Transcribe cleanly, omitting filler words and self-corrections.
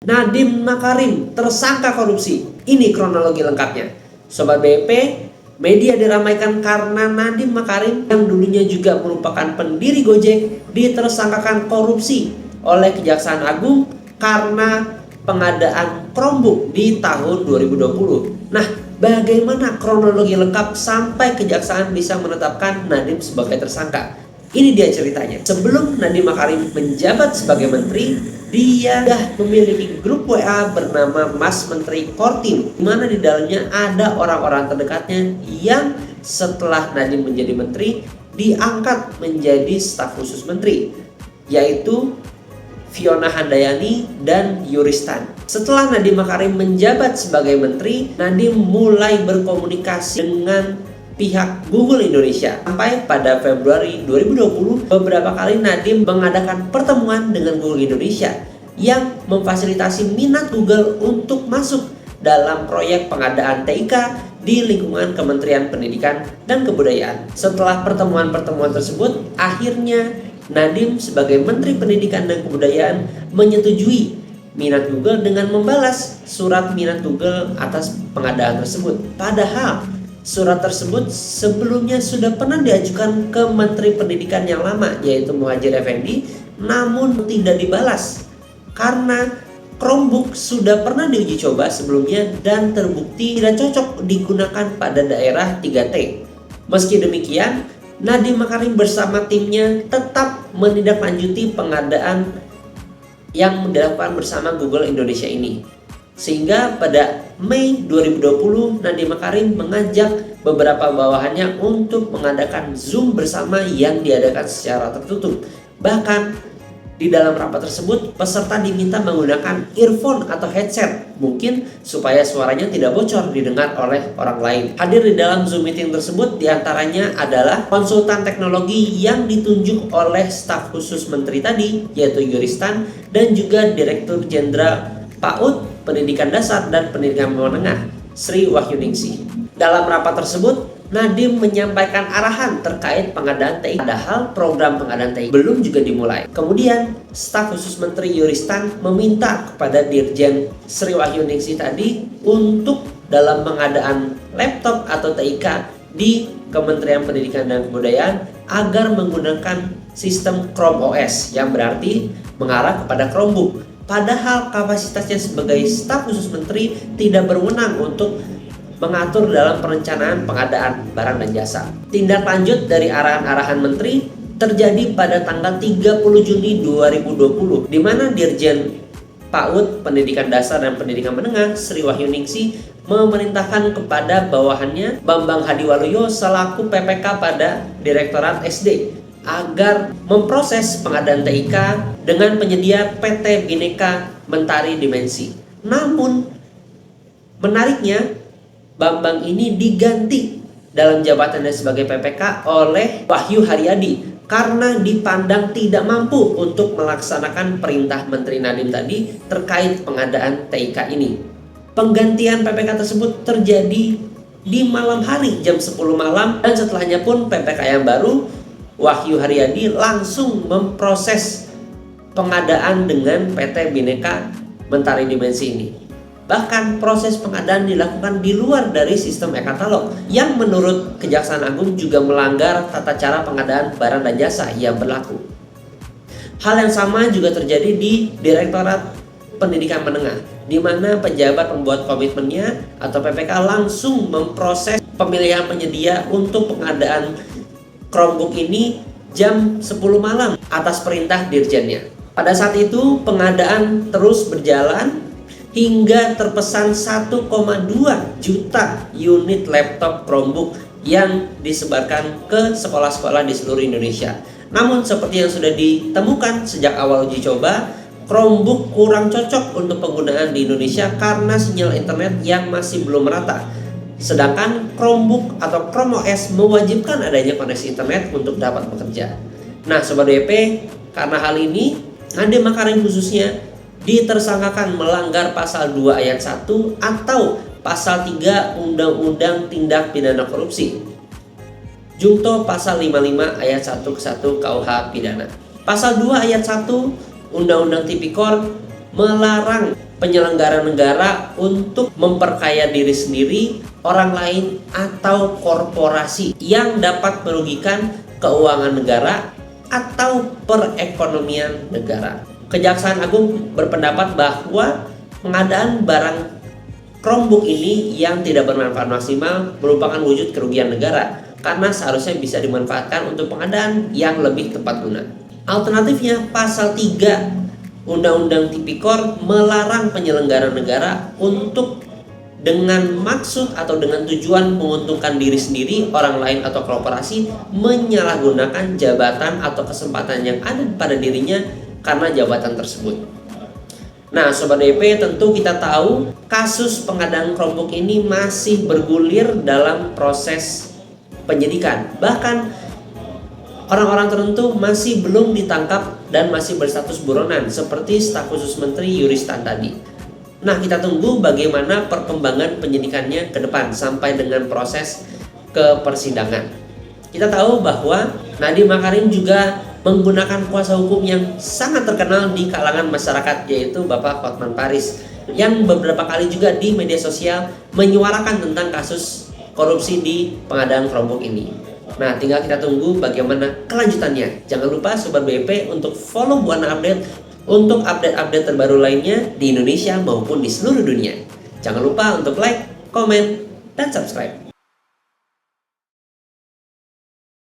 Nadiem Makarim tersangka korupsi. Ini kronologi lengkapnya. Sobat BP, media diramaikan karena Nadiem Makarim yang dulunya juga merupakan pendiri Gojek ditersangkakan korupsi oleh Kejaksaan Agung karena pengadaan Chromebook di tahun 2020. Nah, bagaimana kronologi lengkap sampai Kejaksaan bisa menetapkan Nadiem sebagai tersangka? Ini dia ceritanya. Sebelum Nadiem Makarim menjabat sebagai menteri, dia sudah memiliki grup WA bernama Mas Menteri Kortim, di mana di dalamnya ada orang-orang terdekatnya yang setelah Nadiem menjadi menteri diangkat menjadi staf khusus menteri, yaitu Fiona Handayani dan Yuristan. Setelah Nadiem Makarim menjabat sebagai menteri, Nadiem mulai berkomunikasi dengan pihak Google Indonesia. Sampai pada Februari 2020, beberapa kali Nadiem mengadakan pertemuan dengan Google Indonesia yang memfasilitasi minat Google untuk masuk dalam proyek pengadaan TIK di lingkungan Kementerian Pendidikan dan Kebudayaan. Setelah pertemuan-pertemuan tersebut, akhirnya Nadiem sebagai Menteri Pendidikan dan Kebudayaan menyetujui minat Google dengan membalas surat minat Google atas pengadaan tersebut. Padahal surat tersebut sebelumnya sudah pernah diajukan ke Menteri Pendidikan yang lama, yaitu Muhadjir Effendi, namun tidak dibalas karena Chromebook sudah pernah diuji coba sebelumnya dan terbukti tidak cocok digunakan pada daerah 3T. Meski demikian, Nadiem Makarim bersama timnya tetap menindaklanjuti pengadaan yang dilakukan bersama Google Indonesia ini. Sehingga pada Mei 2020, Nadiem Makarim mengajak beberapa bawahannya untuk mengadakan Zoom bersama yang diadakan secara tertutup. Bahkan di dalam rapat tersebut, peserta diminta menggunakan earphone atau headset, mungkin supaya suaranya tidak bocor didengar oleh orang lain. Hadir di dalam Zoom meeting tersebut diantaranya adalah konsultan teknologi yang ditunjuk oleh staf khusus menteri tadi, yaitu Yuristan, dan juga Direktur Jenderal PAUD Pendidikan Dasar dan Pendidikan Menengah, Sri Wahyuningsih. Dalam rapat tersebut, Nadiem menyampaikan arahan terkait pengadaan TIK, padahal program pengadaan TIK belum juga dimulai. Kemudian, staf khusus menteri Yuristan meminta kepada Dirjen Sri Wahyuningsih tadi untuk dalam pengadaan laptop atau TIK di Kementerian Pendidikan dan Kebudayaan agar menggunakan sistem Chrome OS yang berarti mengarah kepada Chromebook. Padahal kapasitasnya sebagai staf khusus menteri tidak berwenang untuk mengatur dalam perencanaan pengadaan barang dan jasa. Tindak lanjut dari arahan-arahan menteri terjadi pada tanggal 30 Juni 2020, di mana Dirjen PAUD Pendidikan Dasar dan Pendidikan Menengah Sri Wahyuningsih memerintahkan kepada bawahannya Bambang Hadiwaluyo selaku PPK pada Direktorat SD agar memproses pengadaan TIK dengan penyedia PT Bhinneka Mentari Dimensi. Namun menariknya, Bambang ini diganti dalam jabatannya sebagai PPK oleh Wahyu Haryadi karena dipandang tidak mampu untuk melaksanakan perintah Menteri Nadiem tadi terkait pengadaan TIK ini. Penggantian PPK tersebut terjadi di malam hari jam 10 malam dan setelahnya pun PPK yang baru Wahyu Haryadi langsung memproses pengadaan dengan PT Bhinneka Mentari Dimensi ini. Bahkan proses pengadaan dilakukan di luar dari sistem e-katalog yang menurut Kejaksaan Agung juga melanggar tata cara pengadaan barang dan jasa yang berlaku. Hal yang sama juga terjadi di Direktorat Pendidikan Menengah, di mana pejabat pembuat komitmennya atau PPK langsung memproses pemilihan penyedia untuk pengadaan Chromebook ini jam 10 malam atas perintah dirjennya. Pada saat itu pengadaan terus berjalan hingga terpesan 1,2 juta unit laptop Chromebook yang disebarkan ke sekolah-sekolah di seluruh Indonesia. Namun seperti yang sudah ditemukan sejak awal uji coba, Chromebook kurang cocok untuk penggunaan di Indonesia karena sinyal internet yang masih belum merata. Sedangkan Chromebook atau Chrome OS mewajibkan adanya koneksi internet untuk dapat bekerja. Nah Sobat WP, karena hal ini Nadiem Makarim khususnya ditersangkakan melanggar pasal 2 ayat 1 atau pasal 3 Undang-Undang Tindak Pidana Korupsi. Jungto pasal 55 ayat 1 ke 1 KUH Pidana. Pasal 2 ayat 1 Undang-Undang Tipikor melarang penyelenggara negara untuk memperkaya diri sendiri, orang lain, atau korporasi yang dapat merugikan keuangan negara atau perekonomian negara. Kejaksaan Agung berpendapat bahwa pengadaan barang Chromebook ini yang tidak bermanfaat maksimal merupakan wujud kerugian negara karena seharusnya bisa dimanfaatkan untuk pengadaan yang lebih tepat guna. Alternatifnya, pasal 3 Undang-Undang Tipikor melarang penyelenggara negara untuk dengan maksud atau dengan tujuan menguntungkan diri sendiri, orang lain, atau korporasi menyalahgunakan jabatan atau kesempatan yang ada pada dirinya karena jabatan tersebut. Nah, Sobat DP, tentu kita tahu kasus pengadaan Chromebook ini masih bergulir dalam proses penyidikan. Bahkan orang-orang tertentu masih belum ditangkap dan masih berstatus buronan seperti staf khusus Menteri Yuristan tadi. Nah, kita tunggu bagaimana perkembangan penyidikannya ke depan sampai dengan proses ke persidangan. Kita tahu bahwa Nadiem Makarim juga menggunakan kuasa hukum yang sangat terkenal di kalangan masyarakat, yaitu Bapak Hotman Paris, yang beberapa kali juga di media sosial menyuarakan tentang kasus korupsi di pengadaan Chromebook ini. Nah, tinggal kita tunggu bagaimana kelanjutannya. Jangan lupa Sobat BP untuk follow Buana Update untuk update-update terbaru lainnya di Indonesia maupun di seluruh dunia. Jangan lupa untuk like, komen, dan subscribe.